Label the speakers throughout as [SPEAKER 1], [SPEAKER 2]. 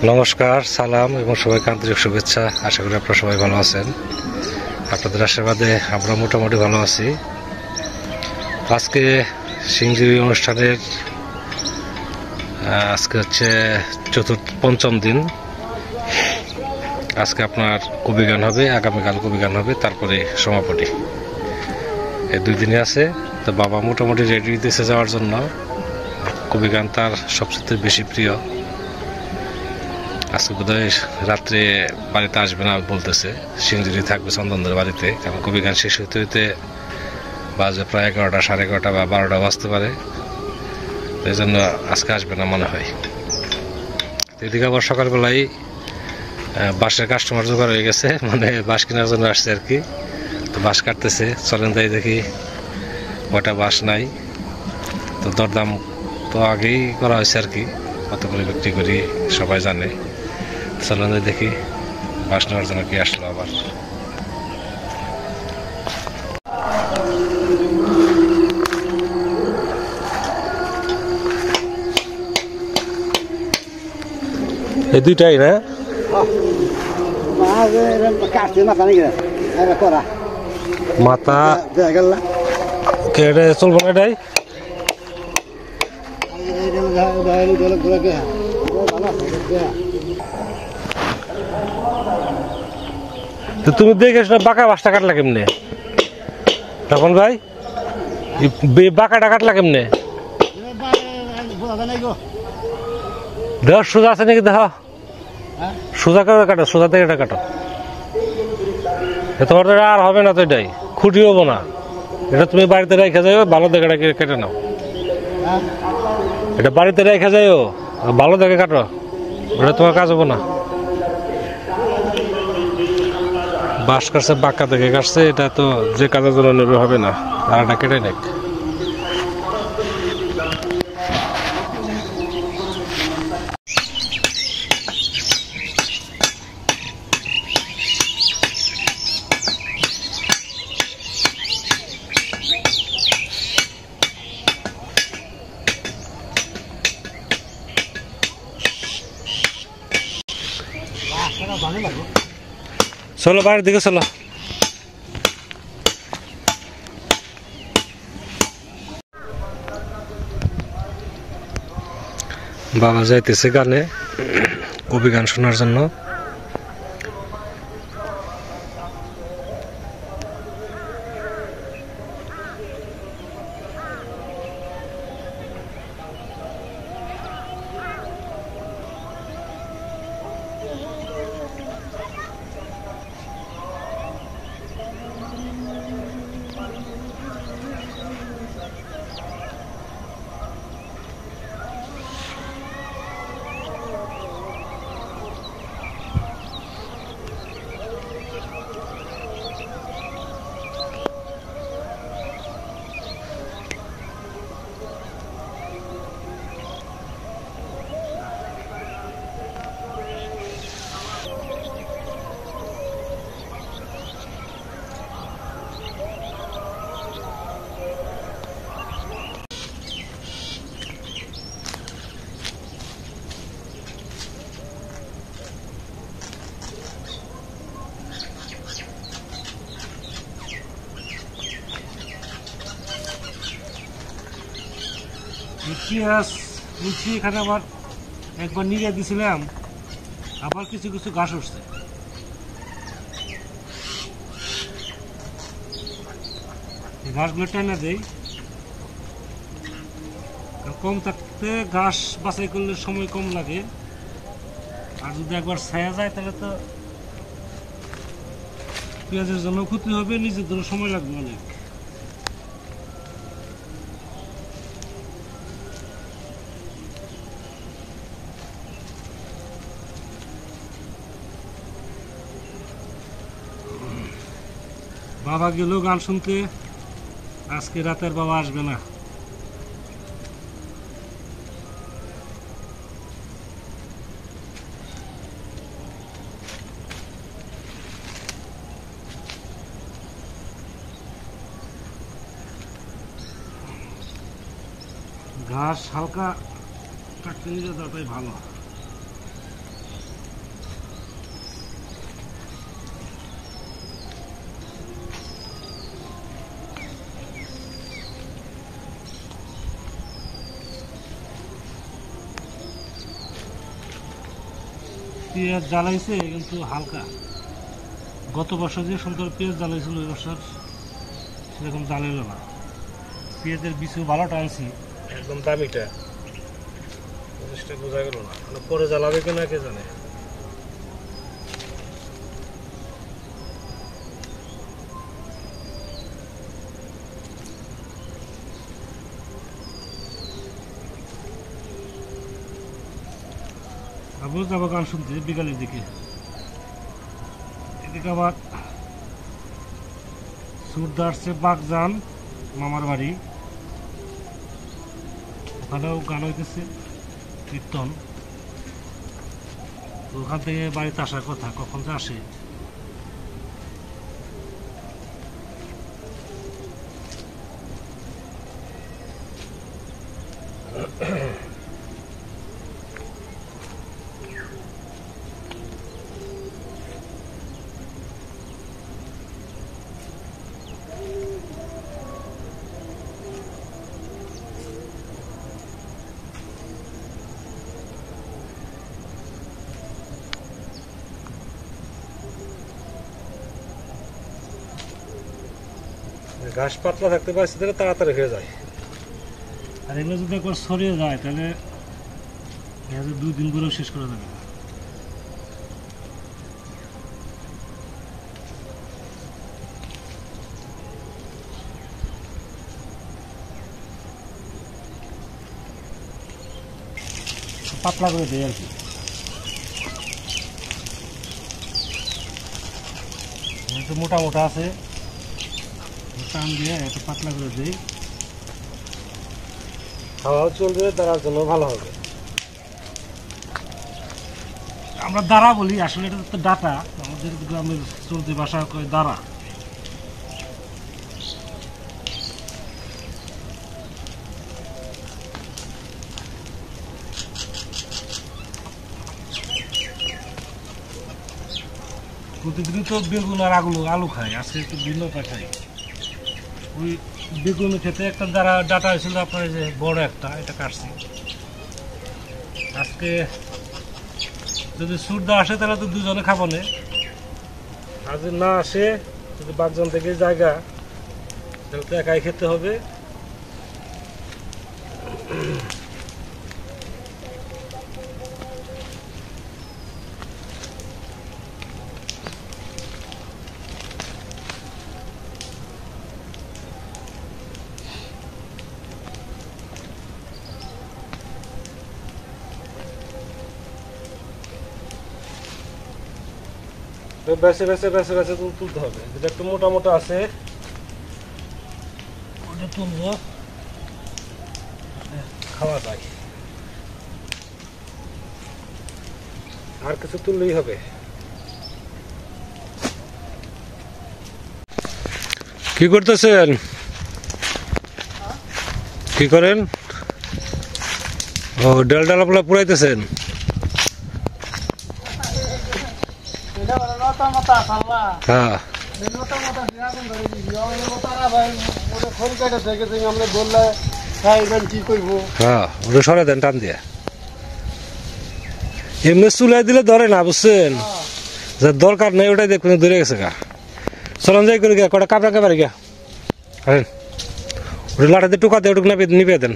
[SPEAKER 1] নমস্কার, সালাম এবং সবাইকে আন্তরিক শুভেচ্ছা। আশা করি আপনারা সবাই ভালো আছেন। আপনাদের আশীর্বাদে আমরা মোটামুটি ভালো আছি। আজকে সিংজুরি অনুষ্ঠানের আজকে হচ্ছে পঞ্চম দিন। আজকে আপনার কবি গান হবে, আগামীকাল কবি গান হবে, তারপরে সমাপনী। এই 2 দিনই আছে। তো বাবা মোটামুটি রেডি দিতেছে যাওয়ার জন্য। কবি গান তার সবচেয়ে বেশি প্রিয়। আজকে বোধহয় রাত্রে বাড়িতে আসবে না বলতেছে, সিংজুরি থাকবে চন্দনদের বাড়িতে। কারণ কবি গান শেষ হইতে হইতে বাজে প্রায় 11টা, 11:30 বা 12টা বাজতে পারে। এই জন্য আজকে আসবে না মনে হয়। এদিকে আবার সকালবেলায় বাঁশের কাস্টমার জোগাড় হয়ে গেছে, মানে বাঁশ কেনার জন্য আসছে আর কি। তো বাঁশ কাটতেছে, চলেন তাই দেখি কয়টা বাঁশ নাই। তো দরদাম তো আগেই করা হয়েছে আর কি, কত করে বিক্রি করি সবাই জানে। চলেন দেখি বাঁশ নেওয়ার জন্য কি আসলো আবার। এই দুইটাই না মাথা চলবো না এটাই। তো তুমি দেখে বাঁকা বাঁশটা কাটলা কেমনে তখন ভাই? বাঁকাটা কাটলা কেমনে? দেহ সোজা আছে নাকি? দেহ সোজা করে কাটো, সোজা থেকে এটা কাটো। তোমার তো আর হবে না, তো এটাই খুঁটি হবো না। এটা তুমি বাড়িতে রেখে যাও, ভালো দেখে কেটে নাও। এটা বাড়িতে রেখে যাও, ভালো দেখে কাটো, এটা তোমার কাজ হবো না। বাঁশ কাটছে বাঁকা দেখে কাটছে, এটা তো যে কাজের জন্য নেবে হবে না, আর এটা কেটে নেক। চলো বাইরের দিকে চলো। বাবা যাইতেছে গানে, কবি গান শোনার জন্য। ইতিহাস নিচ্ছি এখানে আবার একবার নিয়ে দিয়েছিলাম, আবার কিছু কিছু ঘাস উঠছে। ঘাসগুলো টেনে দেই, কম থাকতে ঘাস বাছাই করলে সময় কম লাগে। আর যদি একবার ছায়া যায় তাহলে তো পেঁয়াজের জন্য ক্ষতি হবে, নিজের জন্য সময় লাগবে অনেক। বাবা গেল গান শুনতে, আজকে রাতের বাবা আসবে না। ঘাস হালকা কাটতে নিয়ে যাওয়াটাই ভালো।
[SPEAKER 2] পেঁয়াজ জ্বালাইছে কিন্তু হালকা। গত বছর যে সুন্দর পেঁয়াজ জ্বালাইছিল ওই বছর সেরকম জ্বালাইল না। পেঁয়াজের বিচু ভালো টানছি, একদম দামিটা, জিনিসটা বোঝা গেল না। পরে জ্বালাবে কিনা কে জানে। আবার যাবো গান শুনতে বিকালের দিকে। এদিকে আবার সুরদা আসছে বাগজান মামার বাড়ি, ওখানেও গান হইতেছে কীর্তন। ওখান থেকে বাড়িতে আসার কথা, কখন যে আসে। ঘাস পাতলা থাকতে পারছি তাহলে তাড়াতাড়ি হয়ে যায়, আর এগুলো যদি একবার সরিয়ে যায় তাহলে 2 দিন পরেও শেষ করা যাবে। পাতলা করে দেয় আর কি, একটু মোটা মোটা আছে, টান দিয়ে একটু পাতলা করে দিই, হাওয়াও চলবে, দাঁড়ার জন্য ভালো হবে। আমরা দাঁড়া বলি, আসলে এটা তো ডাটা, আমাদের গ্রামের চলতি ভাষা কয় দাঁড়া। প্রতিদিনই তো বেগুন আর আলু খাই, আজকে একটু ভিন্ন খাই। ওই বেগুন খেতে একটা ডাটা হয়েছিল আপনার, যে বড় একটা, এটা কাটছি। আজকে যদি সুরদা আসে তাহলে তো দুজনে খাবো না, আর যদি না আসে, যদি বাগজন থেকে জায়গা, তাহলে তো একাই খেতে হবে। বেছে বেছে বেছে বেছে তুলতে হবে, যেটা একটু মোটা মোটা আছে ওটা তুলবো, খাওয়া যায়। আর কিছু তুললেই হবে। কি করতেছেন? কি করেন? ও, ডাল ডালা পুরাইতেছেন? হ্যাঁ, ওটা সরাই দেন টান দিয়ে। এমনি চুলাই দিলে ধরে না, বুঝছেন? যার দরকার নেই ওটাই দেখুন ধরে গেছে গা। চলন যাই করে গিয়া কটা কাপড়া কাপড় গিয়া ওটা লাঠাতে টুকা দিয়ে ওটুক নিবে দেন।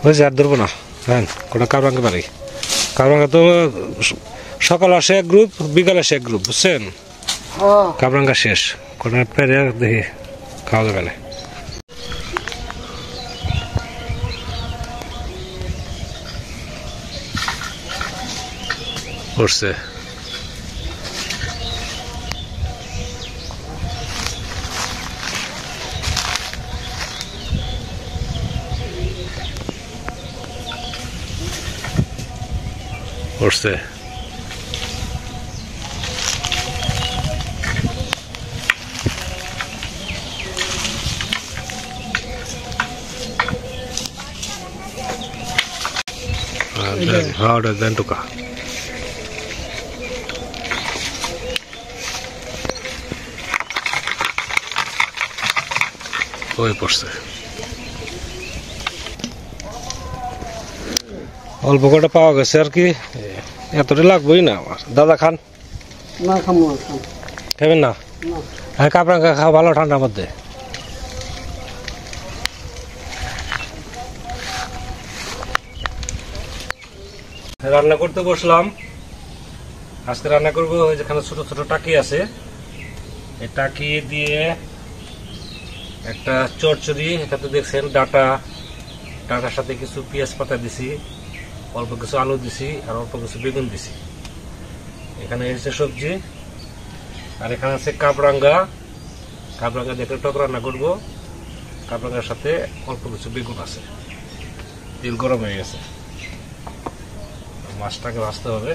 [SPEAKER 2] বুঝছি, আর ধরবো না। হ্যাঁ, কটা কাপড়াঙ্গে পারি। কাপড়াঙ্গা তো সকাল আসে এক গ্রুপ, বিকাল আসে এক গ্রুপ, বুঝছেন? কাপড়াঙ্গা শেষ, কটা পেরে দেখি খাওয়া যাবে না। উঠছে উঠছে দেন টুকা। ওই পড়ছে
[SPEAKER 1] অল্প কটা পাওয়া গেছে আর কি, এতটা লাগবেই না আমার। দাদা খান
[SPEAKER 3] না খামো খাম
[SPEAKER 1] খাবেন না?
[SPEAKER 3] না
[SPEAKER 1] হ্যাঁ, কাপড়াঙ্গা খাওয়া ভালো ঠান্ডার মধ্যে। রান্না করতে বসলাম। আজকে রান্না করবো, যেখানে ছোট ছোট টাকি আছে, এই টাকি দিয়ে একটা চচ্চড়ি। এখানে দেখছেন ডাটার সাথে কিছু পেঁয়াজ পাতা দিছি, অল্প কিছু আলু দিছি, আর অল্প কিছু বেগুন দিছি। এখানে এসেছে সবজি, আর এখানে আছে কাবরাঙ্গা দিয়ে একটা টক রান্না করবো। কাবরাঙ্গার সাথে অল্প কিছু বেগুন আছে। তেল গরম হয়ে গেছে, মাছটাকে ভাজতে হবে।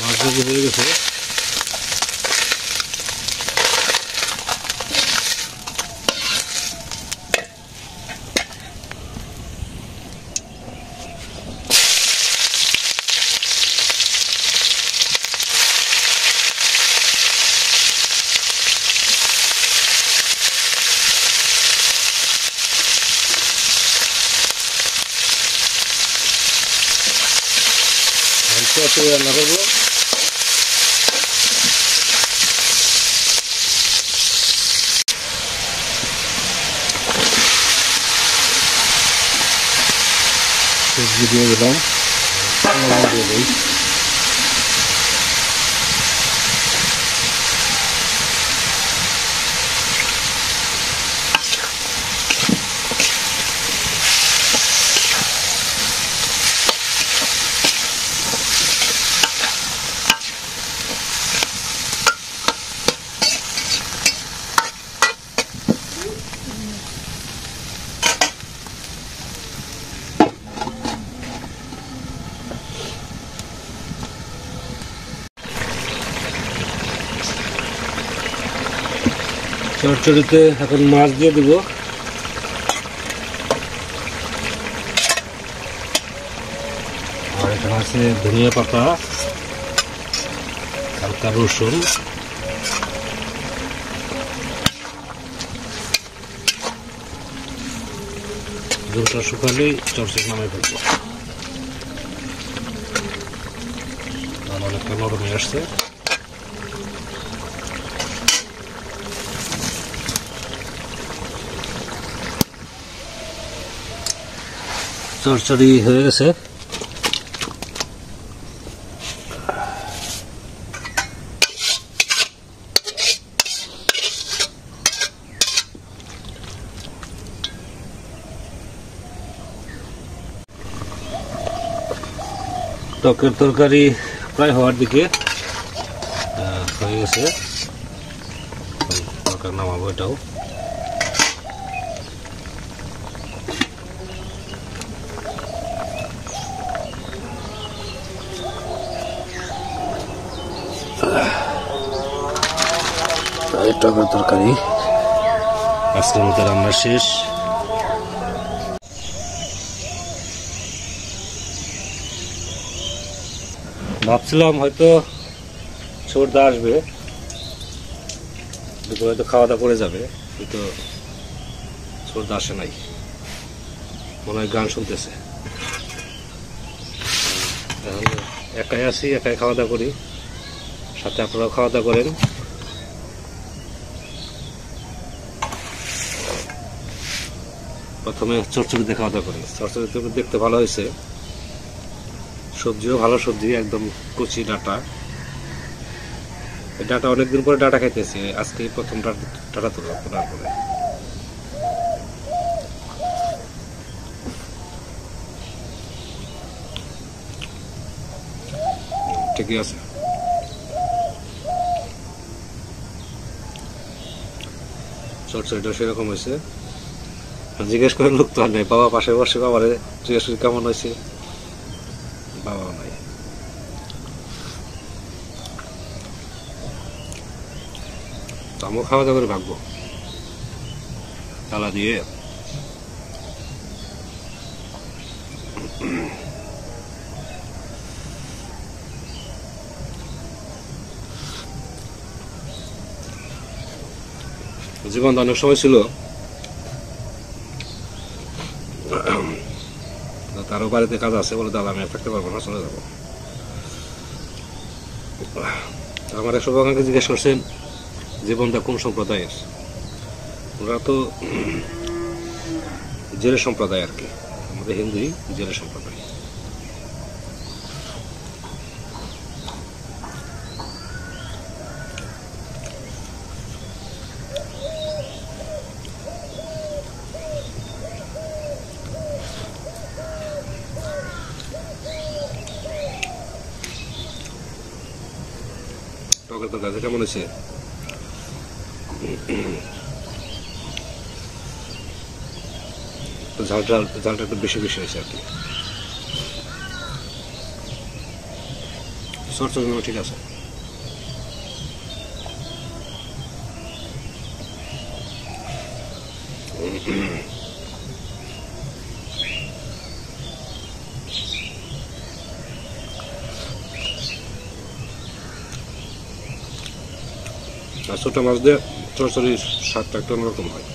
[SPEAKER 1] মাছ ভাজি হয়ে গেছে। চচ্চড়ি রান্না করবো। সবজি দিয়ে দিলাম, দিয়ে দিই। চচ্চড়িতে এখন মাছ দিয়ে দিব। আর এখানে আছে ধনিয়া পাতা, হালকা রসুন, ঝোলটা শুকালেই চচ্চড়ি নামাই ফেলবো। অনেকটা নরম হয়ে আসছে। চচ্চড়ি হয়ে গেছে। টকের তরকারি প্রায় হওয়ার দিকে হয়ে গেছে। তরকারি নামাবো এটাও। টকের তরকারি আজকের মতো রান্না শেষ। ভাবছিলাম হয়তো সর্দা আসবে, দুপুরে হয়তো খাওয়া দাওয়া করে যাবে, কিন্তু সর্দা আসে নাই, মনে হয় গান শুনতেছে। এখন একাই আছি, একাই খাওয়া দাওয়া করি, সাথে আপনারাও খাওয়া দাওয়া করেন। প্রথমে চচ্চড়িতে খাওয়া দাওয়া করি। চচ্চড়িতে দেখতে ভালো হয়েছে, সবজিও ভালো সবজি, একদম কচি ডাটা। ডাটা অনেকদিন পরে ডাটা খাইতেছি, আজকে প্রথম ডাটা তুললাম তোলার পরে। ঠিকই আছে। চচ্চড়িটা সেরকম হয়েছে। জিজ্ঞেস করে লোক তো আর নেই, বাবা পাশে বসে বাবারে জিজ্ঞেস করি কেমন হয়েছে, বাবা নাই। আমিও খাওয়া দাওয়া করে ভাগবো তালা দিয়ে। জীবন অনেক সময় ছিল তারও বাড়িতে কাজ আছে বলে দাদা আমি আর থাকতে পারবো না, চলে যাবো। আমার এক শুভাকাঙ্ক্ষী জিজ্ঞেস করছেন জীবনটা কোন সম্প্রদায়ের। ওরা তো জেলে সম্প্রদায় আর কি, আমাদের হিন্দুই জেলে সম্প্রদায়। টকের তো গাছে কেমন হয়েছে? ঝালটা একটু বেশি বেশি হয়েছে আর কি। সরষের জন্য ঠিক আছে। আর ছোট মাছ দিয়ে চরচড়ির স্বাদটা একটু অন্যরকম হয়।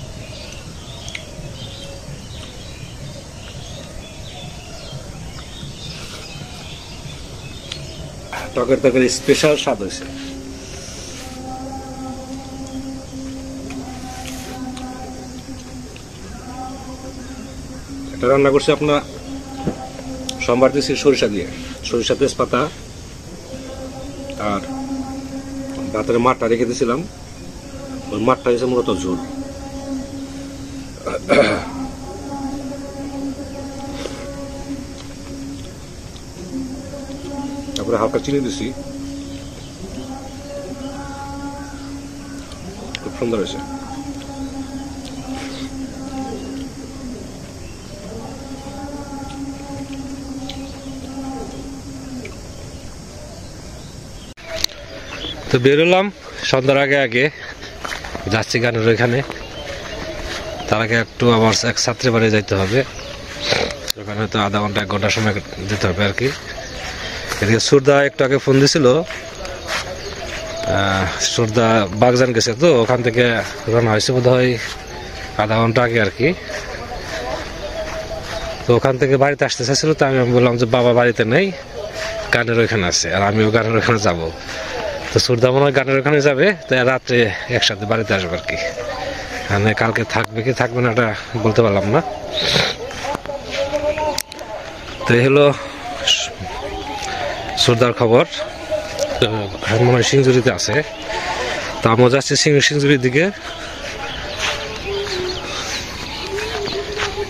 [SPEAKER 1] টকের তরকারি স্পেশাল স্বাদ হয়েছে। এটা রান্না করছি আপনার সোমবার দিয়েছি সরিষা দিয়ে, সরিষা তেজপাতা আর ভাতের মাঠটা রেখে দিয়েছিলাম, ওই মাঠটা হয়েছে মূলত ঝোল। তারপরে হালকা চিনি দিছি, খুব সুন্দর হয়েছে। তো বেরোলাম সন্ধ্যার আগে আগে, যাচ্ছি গানের ওইখানে। তার আগে একটু আমার এক ছাত্রী বাড়ি যাইতে হবে, ওখানে তো আধা ঘন্টা 1 ঘন্টা সময় দিতে হবে আর কি। এদিকে সুরদা একটু আগে ফোন দিছিল, সুরদা বাগজান গেছে, তো ওখান থেকে রান্না হয়েছে বোধ হয় আধা ঘন্টা আগে আর কি। তো ওখান থেকে বাড়িতে আসতে চাইছিল, তো আমি বললাম যে বাবা বাড়িতে নেই, গানের ওইখানে আছে, আর আমিও গানের ওইখানে যাবো। তো সুরদা মনে হয় গানের ওখানে যাবে, তো রাত্রে একসাথে বাড়িতে আসবে আর কি। মানে কালকে থাকবে কি থাকবে না এটা বলতে পারলাম না। তো এই হলো সুরদার খবর। মনে হয় সিংজুরিতে আছে, তো আমিও যাচ্ছি সিংজুরির দিকে,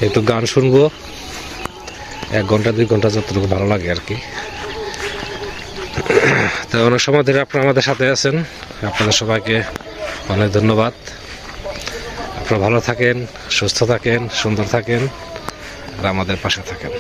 [SPEAKER 1] একটু গান শুনবো 1 ঘন্টা 2 ঘন্টা যতটুকু ভালো লাগে আর কি। তো অনেক সময় ধরে আপনারা আমাদের সাথে আছেন, আপনাদের সবাইকে অনেক ধন্যবাদ। আপনারা ভালো থাকেন, সুস্থ থাকেন, সুন্দর থাকেন, আর আমাদের পাশে থাকেন।